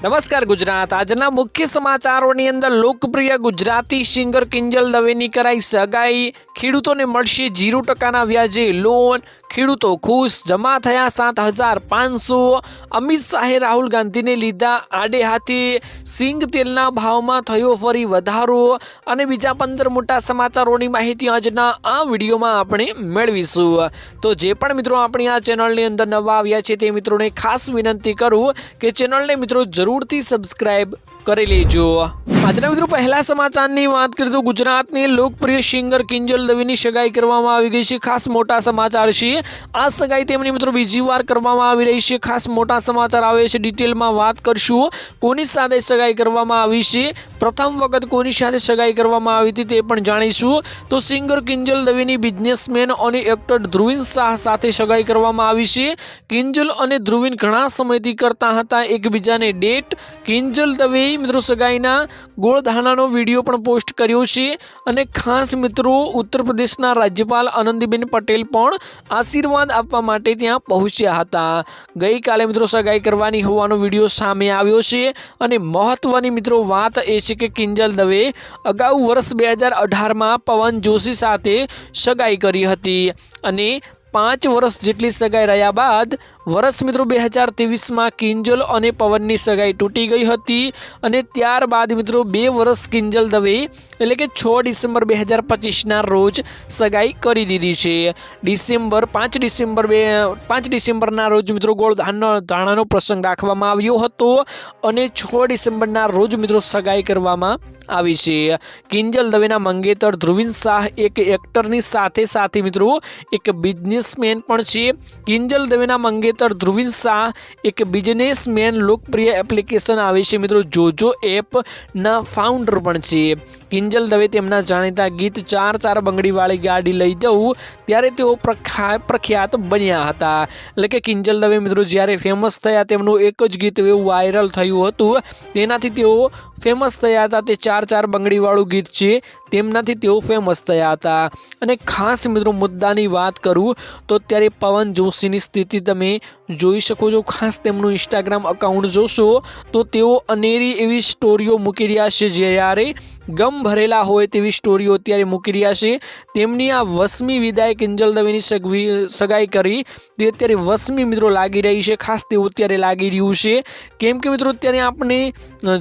नमस्कार गुजरात। आजना मुख्य समाचारोनी अंदर लोकप्रिय गुजराती सिंगर किंजल दवेनी कराई सगाई। खेडूतोने मळशे 0% व्याजे लोन। खेडूतो खुश। जमा थया 7,500। अमित शाहे राहुल गांधी ने लीधा आडे हाथे। सिंग तेलना भावमां थयो फरी वधारो अने बीजा 15 मोटा समाचारोनी माहिती आजना आ विडियोमां आपणे मेळवीशुं। तो जे पण मित्रों आपणी आ चेनलनी अंदर नवा आव्या छे ते मित्रोने खास विनंती करूं के चेनलने मित्रों जरूरथी सब्सक्राइब કરી લેજો। આજના મિત્રો પહેલા સમાચારની વાત કરીએ તો ગુજરાતની લોકપ્રિય સિંગર કિંજલ દવેની સગાઈ કરવામાં આવી ગઈ છે। ખાસ મોટા સમાચાર છે। આ સગાઈ તેમની મિત્રો બીજી વાર કરવામાં આવી રહી છે। ખાસ મોટા સમાચાર આવે છે। ડિટેલમાં વાત કરશું કોની સાથે સગાઈ કરવામાં આવી છે, પ્રથમ વખત કોની સાથે સગાઈ કરવામાં આવી હતી તે પણ જાણીશું। તો સિંગર કિંજલ દવેની બિઝનેસમેન અને એક્ટર ધ્રુવીન શાહ સાથે સગાઈ કરવામાં આવી છે। કિંજલ અને ધ્રુવીન ઘણા સમયથી કરતા હતા એકબીજાને ડેટ। કિંજલ દવે मित्रों सगाईना गोळधाणानो विडियो पण पोस्ट कर्यो छे अने खास मित्रों उत्तर प्रदेशना राज्यपाल आनंदीबेन पटेल पण आशीर्वाद आपवा माटे त्यां पहोंच्या हता। गई काले मित्रों सगाई करवानी होवानो विडियो सामे आव्यो छे अने महत्वनी मित्रों वात ए छे के किंजल दवे अगाऊ वर्ष 2018 में पवन जोशी साथे सगाई करी हती अने 5 वर्ष जेटली सगाई रह्या बाद वर्ष मित्रों 2023 में किंजल और पवन की सगाई तूटी गई थी और त्यारबाद मित्रों 2 वर्ष किंजल दवे एटले के 6 डिसेम्बर 2025 ना रोज सगाई करी दीधी है। 5 डिसेम्बर ना रोज मित्रों गोळधाणानो प्रसंग राखवामां आव्यो हतो और 6 डिसेम्बर ना रोज मित्रों सगाई करवामां आवी छे। किंजल दवेना मंगेतर ध्रुवीन शाह एक एक्टरनी साथे साथे मित्रों एक बिजनेसमेन पण छे। किंजल दवेना मंगेतर ध्रुवीन शाह एक बिजनेसमेन लोकप्रिय एप्लिकेशन आवे छे मित्रों जोजो एप ना फाउंडर पण छे। किंजल दवे तेमना जाणीता गीत 4-4 बंगड़ीवाળી गाड़ी लई जऊं त्यारे तेओ प्रख्यात बन्या हता। એટલે કે કિંજલ દવે મિત્રો જ્યારે ફેમસ થયા તેમનું એક જ ગીત એવું વાયરલ થયું હતું, તેનાથી તેઓ ફેમસ થયા હતા। તે 4-4 બંગડીવાળું ગીત છે તેમનાથી તેઓ ફેમસ થયા હતા। અને ખાસ મિત્રો મુદ્દાની વાત કરું તો ત્યારે પવન જોશીની સ્થિતિ તમે જોઈ શકો છો। ખાસ તેમનું ઇન્સ્ટાગ્રામ અકાઉન્ટ જોશો તો તેઓ અનેરી એવી સ્ટોરીઓ મૂકી રહ્યા છે જ્યારે ગમ ભરેલા હોય તેવી સ્ટોરીઓ અત્યારે મૂકી રહ્યા છે। તેમની આ 20મી વિદાય કિંજલ દવેની સગાઈ કરી તે અત્યારે 20મી મિત્રો લાગી રહી છે। ખાસ તેવું અત્યારે લાગી રહ્યું છે કેમ કે મિત્રો અત્યારે આપણે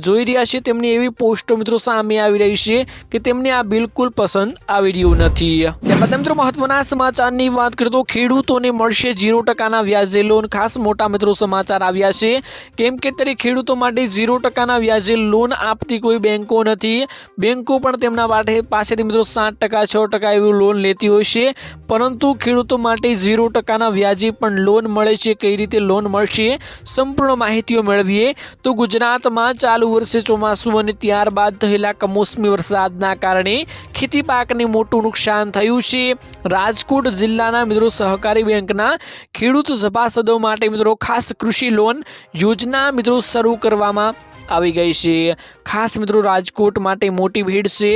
જોઈ રહ્યા છીએ તેમની એવી પોસ્ટો મિત્રો સામે આવી રહી છે કે તેમને આ બિલકુલ પસંદ આવી રહ્યું નથી। ત્યારબાદ મિત્રો મહત્વના સમાચારની વાત કરીએ તો ખેડૂતોને મળશે 0%ના વ્યાજે લોન। ખાસ મોટા મિત્રો સમાચાર આવ્યા છે કેમ કે અત્યારે ખેડૂતો માટે 0%ના વ્યાજે લોન આપતી કોઈ બેંકો નથી। બેંકો પણ તેમના પાસેથી મિત્રો 7% 6% એવી લોન લેતી હોય છે, પરંતુ ખેડૂતો માટે 0%ના વ્યાજે પણ લોન મળે છે। કઈ રીતે લોન મળશે સંપૂર્ણ માહિતીઓ મેળવીએ તો ગુજરાતમાં ચાલુ વર્ષે ચોમાસું અને ત્યારબાદ થયેલા કમોસમી વરસાદના કારણે ખેતી પાકને મોટું નુકસાન થયું છે। રાજકોટ જિલ્લાના મિત્રો સહકારી બેંકના ખેડૂત સભાસદો માટે મિત્રો ખાસ કૃષિ લોન યોજના મિત્રો શરૂ કરવામાં આવી ગઈ છે। ખાસ મિત્રો રાજકોટ માટે મોટી ભેટ છે।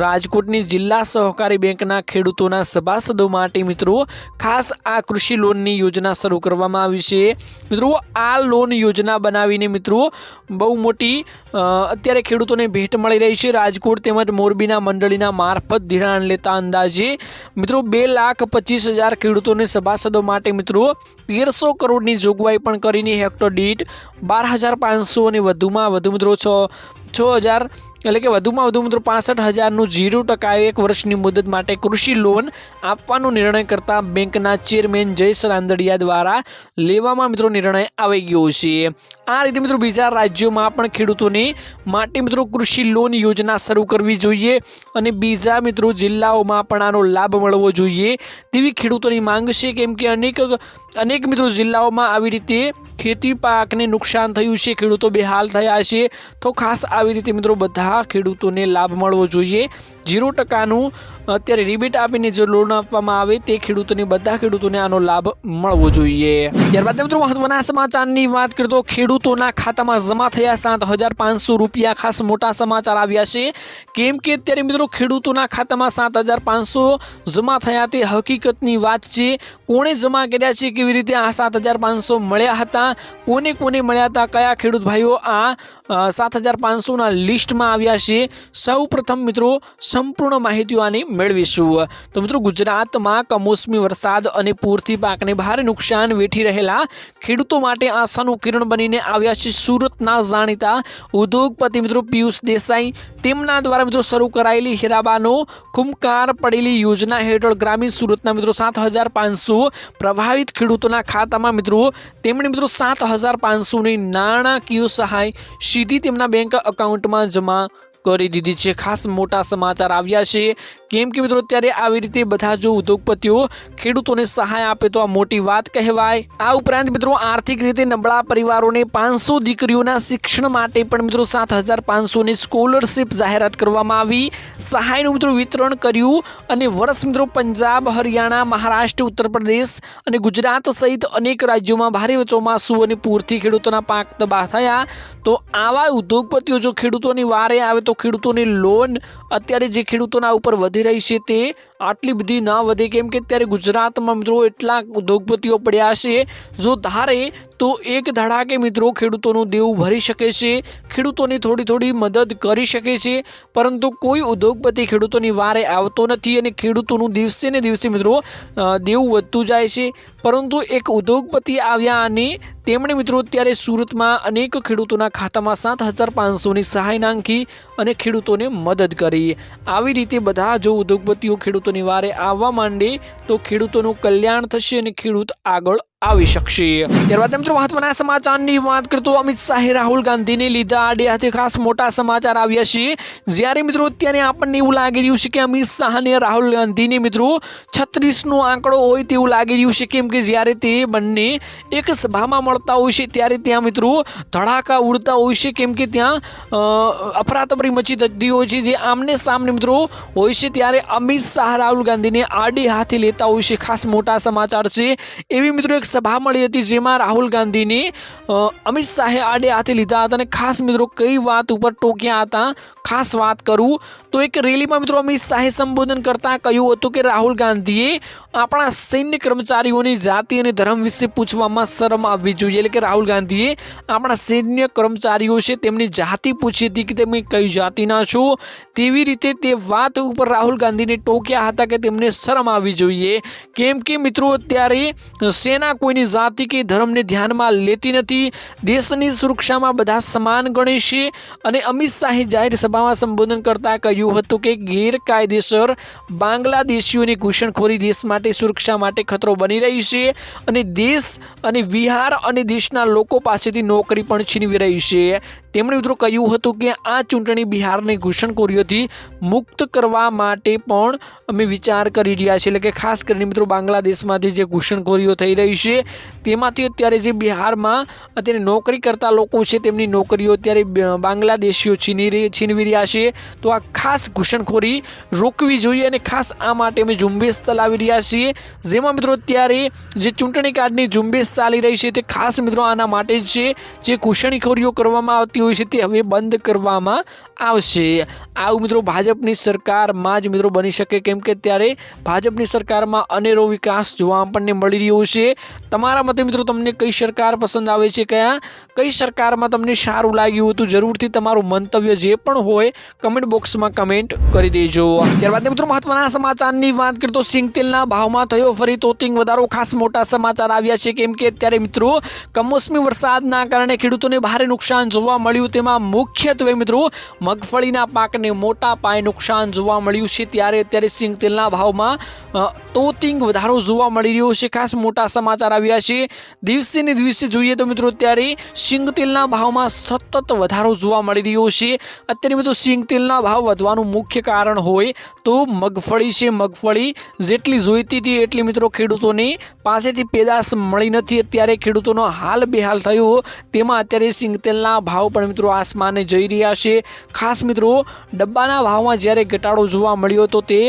રાજકોટની જિલ્લા સહકારી બેંકના ખેડૂતોના સભાસદો માટે મિત્રો ખાસ આ કૃષિ લોનની યોજના શરૂ કરવામાં આવી છે। મિત્રો આ લોન યોજના બનાવીને મિત્રો બહુ મોટી અત્યારે ખેડૂતોને ભેટ મળી રહી છે। રાજકોટ તેમજ મોરબીના મંડળીના મારફત ધિરાણ લેતા અંદાજે મિત્રો 2,25,000 ખેડૂતોને સભાસદો માટે મિત્રો 1,300 કરોડની જોગવાઈ પણ કરીને હેક્ટર દીઠ 12,500 અને વધુમાં વધુ મિત્રો 6,000 એટલે કે વધુમાં વધુ મિત્રો 65,000નું 0% 1 વર્ષની મુદત માટે કૃષિ લોન આપવાનો નિર્ણય કરતા બેંકના ચેરમેન જયેશ રાંદડિયા દ્વારા લેવામાં મિત્રો નિર્ણય આવી ગયો છે। આ રીતે મિત્રો બીજા રાજ્યોમાં પણ ખેડૂતોને માટે મિત્રો કૃષિ લોન યોજના શરૂ કરવી જોઈએ અને બીજા મિત્રો જિલ્લાઓમાં પણ આનો લાભ મળવો જોઈએ તેવી ખેડૂતોની માંગ છે કેમ કે અનેક મિત્રો જિલ્લાઓમાં આવી રીતે ખેતી પાકને નુકસાન થયું છે, ખેડૂતો બેહાલ થયા છે। તો ખાસ આવી રીતે મિત્રો બધા ખેડૂતોને લાભ મળવો જોઈએ। 0%નું અત્યારે રિબેટ આપીને જો લોન આપવામાં આવે તે ખેડૂતોને બધા ખેડૂતોને આનો લાભ મળવો જોઈએ। ત્યારબાદ મિત્રો મહત્વના સમાચારની વાત કરીએ તો ખેડૂતોના ખાતામાં જમા થયા 7,500 રૂપિયા। ખાસ મોટા સમાચાર આવ્યા છે કેમ કે અત્યારે મિત્રો ખેડૂતોના ખાતામાં 7,500 જમા થયા તે હકીકતની વાત છે। કોણે જમા કર્યા છે, કેવી રીતે આ 7,500 મળ્યા હતા કોને કોને મળ્યા હતા, કયા ખેડૂત ભાઈઓ આ 7500ના લિસ્ટમાં આવ્યા છે, સૌ પ્રથમ મિત્રો સંપૂર્ણ માહિતીઓ આની મેળવીશું. તો મિત્રો ગુજરાતમાં કમોસમી વરસાદ અને પૂરથી પાકને ભારે નુકસાન વેઠી રહેલા ખેડૂતો માટે આશાનું કિરણ બનીને આવ્યા છે સુરતના જાણીતા ઉદ્યોગપતિ મિત્રો પિયુષ દેસાઈ. તેમના દ્વારા મિત્રો શરૂ કરાયેલી હીરાબાનો ખૂંખાર પડેલી યોજના હેઠળ ગ્રામીણ સુરતના મિત્રો 7500 પ્રભાવિત ખેડૂતોના ખાતામાં મિત્રો તેમણે મિત્રો 7500ની નાણાકીય સહાય સીધી તેમના બેંક એકાઉન્ટમાં જમા કરી દીધી છે. ખાસ મોટા સમાચાર આવ્યા છે, કેમ કે મિત્રો અત્યારે આવી રીતે બધા જો ઉદ્યોગપતિઓ ખેડૂતોને સહાય આપે તો આ મોટી વાત કહેવાય. આ ઉપરાંત મિત્રો આર્થિક રીતે નબળા પરિવારોને 500 દીકરીઓના શિક્ષણ માટે પણ મિત્રો 7500ની સ્કોલરશિપ જાહેરાત કરવામાં આવી. સહાયનું મિત્રો વિતરણ કર્યું અને વર્ષ મિત્રો પંજાબ, હરિયાણા, મહારાષ્ટ્ર, ઉત્તર પ્રદેશ અને ગુજરાત સહિત અનેક રાજ્યોમાં ભારે ચોમાસું અને પૂરથી ખેડૂતોના પાક તબાહ થયા. તો આવા ઉદ્યોગપતિઓ જો ખેડૂતોની વારે આવે તો ખેડૂતોની લોન અત્યારે જે ખેડૂતોના ઉપર વધી રહી છે તે આટલી બધી ના વધે, કેમ કે અત્યારે ગુજરાતમાં મિત્રો એટલા ઉદ્યોગપતિઓ પડ્યા છે, જો ધારે તો એક ધડાકે મિત્રો ખેડૂતોનું દેવું ભરી શકે છે, ખેડૂતોની થોડી મદદ કરી શકે છે, પરંતુ કોઈ ઉદ્યોગપતિ ખેડૂતોની વારે આવતો નથી અને ખેડૂતોનું દિવસે ને દિવસે મિત્રો દેવું વધતું જાય છે. પરંતુ એક ઉદ્યોગપતિ આવ્યા અને તેમણે મિત્રો અત્યારે સુરતમાં અનેક ખેડૂતોના ખાતામાં 7500ની સહાય નાખી અને ખેડૂતોને મદદ કરી. આવી રીતે બધા જો ઉદ્યોગપતિઓ ખેડૂતોની વારે આવવા માંડે તો ખેડૂતોનું કલ્યાણ થશે અને ખેડૂત આગળ આવી શકશે. ત્યારબાદ મિત્રો મહત્વના સમાચારની વાત કરતો અમિત શાહે રાહુલ ગાંધીને લીધા આડે હાથે ખાસ મોટા સમાચાર આવ્યા છે. જ્યારે મિત્રો અત્યારે આપણને એવું લાગી રહ્યું છે કે અમિત શાહ અને રાહુલ ગાંધીને મિત્રો 36નો આંકડો હોય તેવું લાગી રહ્યું છે, કેમ કે જ્યારે તે બંને એક સભામાં મળતા હોય છે ત્યારે ત્યાં મિત્રો ધડાકા ઉડતા હોય છે, કેમ કે ત્યાં અફરાતફરી મચી જતી હોય છે. જે આમને સામને મિત્રો હોય છે ત્યારે અમિત શાહ રાહુલ ગાંધીને આડે હાથે લેતા હોય છે. ખાસ મોટા સમાચાર છે. એવી મિત્રો એક સભા મળી હતી જેમાં રાહુલ ગાંધીને અમિત શાહે આડે હાથે લીધા હતા અને ખાસ મિત્રો કઈ વાત ઉપર ટોક્યા હતા ખાસ વાત કરું તો એક રેલીમાં મિત્રો અમિત શાહે સંબોધન કરતા કહ્યું હતું કે રાહુલ ગાંધીએ આપણા સૈન્ય કર્મચારીઓની જાતિ અને ધર્મ વિશે પૂછવામાં શરમ આવવી જોઈએ. એટલે કે રાહુલ ગાંધીએ આપણા સૈન્ય કર્મચારીઓ છે તેમની જાતિ પૂછી હતી કે તમે કઈ જાતિના છો, તેવી રીતે તે વાત ઉપર રાહુલ ગાંધીને ટોક્યા હતા કે તેમને શરમ આવવી જોઈએ, કેમ કે મિત્રો અત્યારે સેના કોઈની જાતિ કે ધર્મને ધ્યાનમાં લેતી નથી, દેશની સુરક્ષામાં બધા સમાન ગણે છે. અને અમિત શાહે જાહેર સભામાં સંબોધન કરતા કહ્યું હતું કે ગેરકાયદેસર બાંગ્લાદેશીઓની ઘૂસણખોરી દેશ માટે સુરક્ષા માટે ખતરો બની રહી છે અને દેશ અને બિહાર અને દેશના લોકો પાસેથી નોકરી પણ છીનવી રહી છે. તેમણે મિત્રો કહ્યું હતું કે આ ચૂંટણી બિહારની ઘૂસણખોરીઓથી મુક્ત કરવા માટે પણ અમે વિચાર કરી રહ્યા છીએ. એટલે કે ખાસ કરીને મિત્રો બાંગ્લાદેશમાંથી જે ઘૂસણખોરીઓ થઈ રહી છે તેમાંથી અત્યારે જે બિહારમાં અત્યારે નોકરી કરતા લોકો છે તેમની નોકરીઓ અત્યારે બાંગ્લાદેશીઓ છીનવી રહ્યા છે. તો આ ખાસ ઘૂસણખોરી રોકવી જોઈએ અને ખાસ આ માટે અમે ઝુંબેશ ચલાવી રહ્યા છીએ, જેમાં મિત્રો અત્યારે જે ચૂંટણી કાર્ડની ઝુંબેશ ચાલી રહી છે તે ખાસ મિત્રો આના માટે જ છે. જે ઘૂસણખોરીઓ કરવામાં આવતી હોય છે તે હવે બંધ કરવામાં આવશે. આવું મિત્રો ભાજપની સરકારમાં જ મિત્રો બની શકે, કેમ કે અત્યારે ભાજપની સરકારમાં અનેરો વિકાસ જોવા આપણને મળી રહ્યો છે. તમારા મતે મિત્રો તમને કઈ સરકાર પસંદ આવે છે, કઈ સરકારમાં તમને સારું લાગ્યું હતું, જરૂરથી તમારું મંતવ્ય જે પણ હોય કમેન્ટ બોક્સમાં કમેન્ટ કરી દેજો. ત્યારબાદ મિત્રો મહત્વના સમાચારની વાત કરીએ તો સિંગ તેલના ભાવમાં થયો ફરી તોતિંગ વધારો. ખાસ મોટા સમાચાર આવ્યા છે, કેમ કે અત્યારે મિત્રો કમોસમી વરસાદના કારણે ખેડૂતોને ભારે નુકસાન જોવા મળ્યું. તેમાં મુખ્યત્વે મિત્રો મગફળીના પાકને મોટા પાયે નુકસાન જોવા મળ્યું છે. ત્યારે અત્યારે સિંગ તેલના ભાવમાં તોતિંગ વધારો જોવા મળી રહ્યો છે. ખાસ મોટા સમાચાર આવ્યા છે. દિવસે ને દિવસે જોઈએ તો મિત્રો અત્યારે સિંગ તેલના ભાવમાં સતત વધારો જોવા મળી રહ્યો છે. અત્યારે મિત્રો સિંગ તેલના ભાવ વધવાનું મુખ્ય કારણ હોય તો મગફળી છે. મગફળી જેટલી જોઈતી હતી એટલી મિત્રો ખેડૂતોને પાસેથી પેદાશ મળી નથી. અત્યારે ખેડૂતોનો હાલ બેહાલ થયો, તેમાં અત્યારે સિંગ તેલના ભાવ પણ મિત્રો આસમાને જઈ રહ્યા છે। ખાસ મિત્રો ડબ્બાના ભાવમાં જ્યારે ઘટાડો જોવા મળ્યો તો તે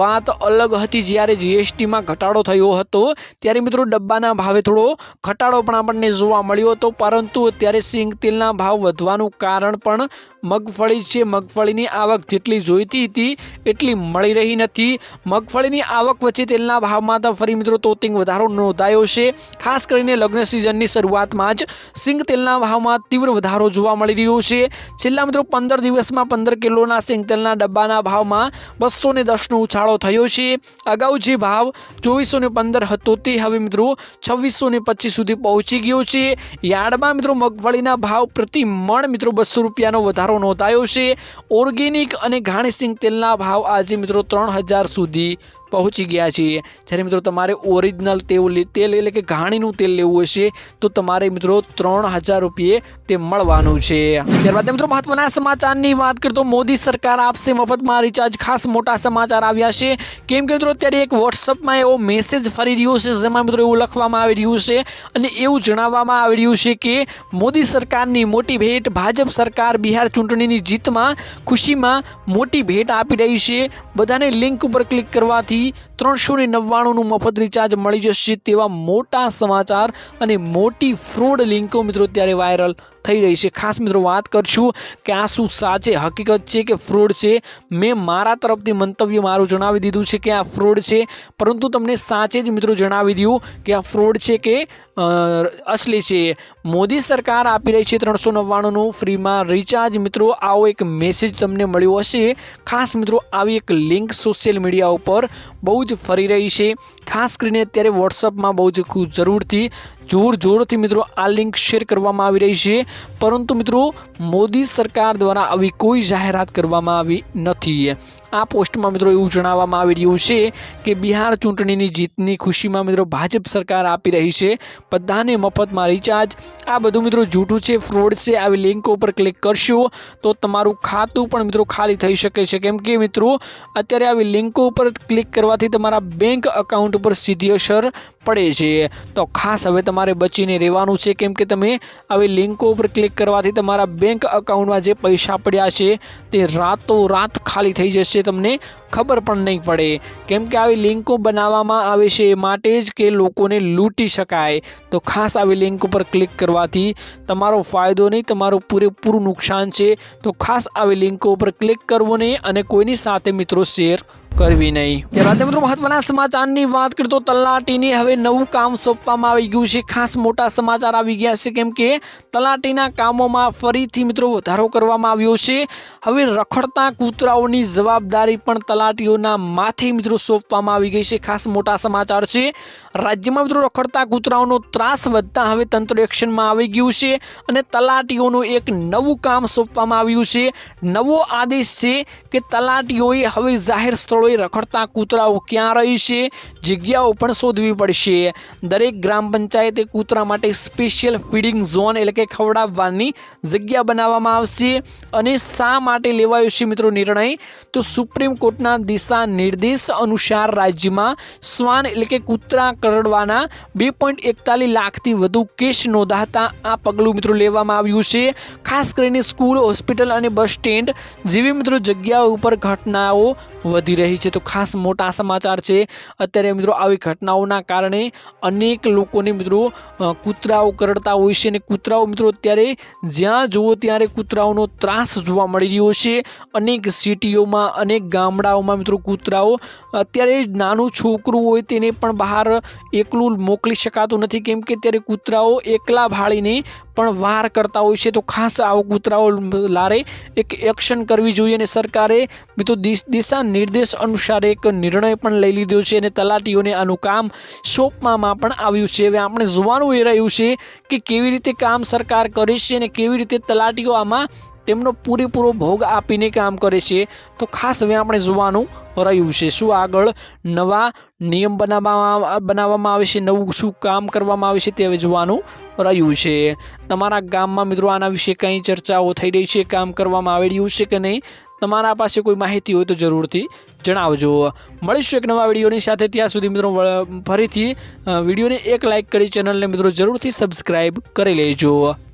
વાત અલગ હતી। જ્યારે જીએસટીમાં ઘટાડો થયો હતો ત્યારે મિત્રો ડબ્બાના ભાવે થોડો ઘટાડો પણ આપણને જોવા મળ્યો હતો, પરંતુ અત્યારે સિંગ તેલના ભાવ વધવાનું કારણ પણ મગફળી છે। મગફળીની આવક જેટલી જોઈતી હતી એટલી મળી રહી નથી। મગફળીની આવક વચ્ચે તેલના ભાવમાં તો ફરી મિત્રો તોતિંગ વધારો નોંધાયો છે। ખાસ કરીને લગ્ન સિઝનની શરૂઆતમાં જ સિંગ તેલના ભાવમાં તીવ્ર વધારો જોવા મળી રહ્યો છે। છેલ્લા મિત્રો 15 દિવસમાં 15 કિલોના સિંગ તેલના ડબ્બાના ભાવમાં 210નો ઉછાળો થયો છે। અગાઉ જે ભાવ 2415 હતો તે હવે મિત્રો 2625 સુધી પહોંચી ગયો છે। યાર્ડમાં મિત્રો મગફળીના ભાવ પ્રતિ મણ મિત્રો 200 રૂપિયાનો વધારો નોંધાયો છે। ઓર્ગેનિક અને ઘાણી સિંગ તેલના ભાવ આજે મિત્રો 3000 સુધી પહોંચી ગયા છે। જ્યારે મિત્રો તમારે ઓરિજિનલ તેલ એટલે કે ઘાણીનું તેલ લેવું હશે તો તમારે મિત્રો 3000 રૂપિયે તે મળવાનું છે। ત્યારબાદ મિત્રો મહત્વના સમાચારની વાત કરીએ તો મોદી સરકાર આપશે મફતમાં રિચાર્જ। ખાસ મોટા સમાચાર આવ્યા છે, કેમ કે મિત્રો અત્યારે એક વોટ્સઅપમાં એવો મેસેજ ફરી રહ્યો છે જેમાં મિત્રો એવું લખવામાં આવી રહ્યું છે અને એવું જણાવવામાં આવી રહ્યું છે કે મોદી સરકારની મોટી ભેટ। ભાજપ સરકાર બિહાર ચૂંટણીની જીતમાં ખુશીમાં મોટી ભેટ આપી રહી છે। બધાને લિંક ઉપર ક્લિક કરવાથી 399નું મફત રિચાર્જ મળી જશે તેવા મોટા સમાચાર અને મોટી ફ્રોડ લિંકો મિત્રો અત્યારે વાયરલ થઈ રહી છે। ખાસ મિત્રો વાત કરશું કે આ શું સાચે હકીકત છે કે ફ્રોડ છે। મેં મારા તરફથી મંતવ્ય મારું જણાવી દીધું છે કે આ ફ્રોડ છે, પરંતુ તમને સાચે જ મિત્રો જણાવી દઉં કે આ ફ્રોડ છે કે અસલી છે। મોદી સરકાર આપી રહી છે 399નું ફ્રીમાં રિચાર્જ। મિત્રો આવો એક મેસેજ તમને મળ્યો હશે। ખાસ મિત્રો આવી એક લિંક સોશિયલ મીડિયા ઉપર બહુ જ ફરી રહી છે। ખાસ કરીને અત્યારે વોટ્સઅપમાં બહુ જ જરૂરથી જોરથી મિત્રો આ લિંક શેર કરવામાં આવી રહી છે, પરંતુ મિત્રો મોદી સરકાર દ્વારા આવી કોઈ જાહેરાત કરવામાં આવી નથી। આ પોસ્ટમાં મિત્રો એવું જણાવવામાં આવી રહ્યું છે કે બિહાર ચૂંટણીની જીતની ખુશીમાં મિત્રો ભાજપ સરકાર આપી રહી છે બધાને મફતમાં રિચાર્જ। આ બધું મિત્રો જૂઠું છે, ફ્રોડ છે। આવી લિંકો ઉપર ક્લિક કરશો તો તમારું ખાતું પણ મિત્રો ખાલી થઈ શકે છે, કેમ કે મિત્રો અત્યારે આવી લિંકો ઉપર ક્લિક કરવાથી તમારા બેંક એકાઉન્ટ ઉપર સીધી અસર પડે છે। તો ખાસ હવે તમારે બચીને રહેવાનું છે, કેમ કે તમે આવી લિંકો ઉપર ક્લિક કરવાથી તમારા બેંક એકાઉન્ટમાં જે પૈસા પડ્યા છે તે રાતોરાત ખાલી થઈ જશે, તમને ખબર પણ નહીં પડે। કેમ કે આવી લિંકો બનાવવામાં આવે છે એ માટે જ કે લોકોને લૂંટી શકાય। તો ખાસ આવી લિંક ઉપર ક્લિક કરવાથી તમારો ફાયદો નહીં, તમારું પૂરેપૂરું નુકસાન છે। તો ખાસ આવી લિંકો ઉપર ક્લિક કરવો નહીં અને કોઈની સાથે મિત્રો શેર કરવી નહીં। ત્યારબાદ મિત્રો મહત્વના સમાચારની વાત કરીએ તો તલાટીને હવે નવું કામ સોંપવામાં આવી ગયું છે। ખાસ મોટા સમાચાર આવી ગયા છે, કેમ કે તલાટીના કામોમાં ફરીથી મિત્રો વધારો કરવામાં આવ્યો છે। હવે રખડતા કૂતરાઓની જવાબદારી પણ તલાટીઓના માથે મિત્રો સોંપવામાં આવી ગઈ છે। ખાસ મોટા સમાચાર છે। રાજ્યમાં મિત્રો રખડતા કૂતરાઓનો ત્રાસ વધતા હવે તંત્ર એક્શનમાં આવી ગયું છે અને તલાટીઓનું એક નવું કામ સોંપવામાં આવ્યું છે। નવો આદેશ છે કે તલાટીઓએ હવે જાહેર સ્થળોએ રખડતા કૂતરાઓ ક્યાં રહી છે જગ્યાઓ પણ શોધવી પડશે। દરેક ગ્રામ પંચાયતે કૂતરા માટે સ્પેશિયલ ફીડિંગ ઝોન એટલે કે ખવડાવવાની જગ્યા બનાવવામાં આવશે। અને શા માટે લેવાયો છે મિત્રો નિર્ણય, તો સુપ્રીમ કોર્ટના દિશા નિર્દેશ અનુસાર રાજ્યમાં શ્વાન એટલે કે કૂતરા કરડવાના 2.41 લાખથી વધુ કેસ નોંધાતા આ પગલું મિત્રો લેવામાં આવ્યું છે। ખાસ કરીને સ્કૂલ, હોસ્પિટલ અને બસ સ્ટેન્ડ જેવી મિત્રો જગ્યાઓ ઉપર ઘટનાઓ વધી રહી છે। તો ખાસ મોટા સમાચાર છે। અત્યારે મિત્રો આવી ઘટનાઓના કારણે અનેક લોકોને મિત્રો કૂતરાઓ કરડતા હોય છે અને કૂતરાઓ મિત્રો અત્યારે જ્યાં જુઓ ત્યારે કૂતરાઓનો ત્રાસ જોવા મળી રહ્યો છે। અનેક સિટીઓમાં, અનેક ગામડાઓમાં મિત્રો કૂતરાઓ, અત્યારે નાનું છોકરું હોય તેને પણ બહાર એકલું મોકલી શકાતું નથી, કેમ કે ત્યારે કૂતરાઓ એકલા ભાળીને પણ વાર કરતા હોય છે। તો ખાસ આવા કૂતરાઓ લારે એક એક્શન કરવી જોઈએ અને સરકારે મિત્રો દિશા નિર્દેશ અનુસાર એક નિર્ણય પણ લઈ લીધો છે અને તલાટીઓને આનું કામ સોંપવામાં પણ આવ્યું છે। હવે આપણે જોવાનું એ રહ્યું છે કે કેવી રીતે કામ સરકાર કરે છે અને કેવી રીતે તલાટીઓ આમાં તેમનો પૂરેપૂરો ભોગ આપીને કામ કરે છે। તો ખાસ હવે આપણે જોવાનું રહ્યું છે શું આગળ નવા નિયમ બનાવવામાં આવે છે, નવું શું કામ કરવામાં આવે છે તે હવે જોવાનું રહ્યું છે। તમારા ગામમાં મિત્રો આના વિશે કંઈ ચર્ચાઓ થઈ રહી છે, કામ કરવામાં આવી રહ્યું છે કે નહીં, તમારા પાસે કોઈ માહિતી હોય તો જરૂરથી જણાવજો। મળીશું એક નવા વિડીયોની સાથે, ત્યાં સુધી મિત્રો ફરીથી વિડીયોને એક લાઇક કરી ચેનલને મિત્રો જરૂરથી સબસ્ક્રાઈબ કરી લેજો।